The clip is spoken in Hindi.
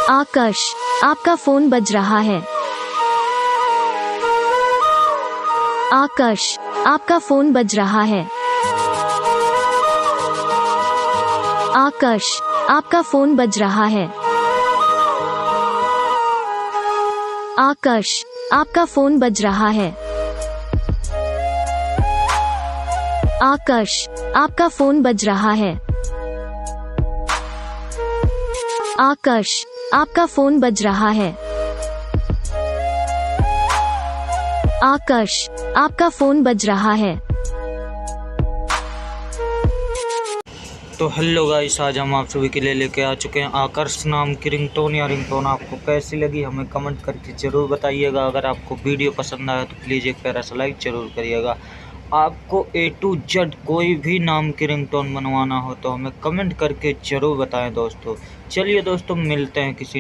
आकर्ष, आपका फोन बज रहा है। आकर्ष, आपका फोन बज रहा है। आकर्ष, आपका फोन बज रहा है। आकर्ष, आपका फोन बज रहा है। आकर्ष, आपका फोन बज रहा है। आकर्ष, आपका फोन बज रहा है। आकर्ष, आपका फोन बज रहा है। तो हेलो गाइस, आज हम आप सभी के लिए लेके आ चुके हैं आकर्ष नाम की रिंगटोन या रिंगटोन। आपको कैसी लगी हमें कमेंट करके ज़रूर बताइएगा। अगर आपको वीडियो पसंद आया तो प्लीज़ एक प्यारा सा लाइक ज़रूर करिएगा। आपको A to Z कोई भी नाम की रिंगटोन बनवाना हो तो हमें कमेंट करके ज़रूर बताएं दोस्तों। चलिए दोस्तों, मिलते हैं किसी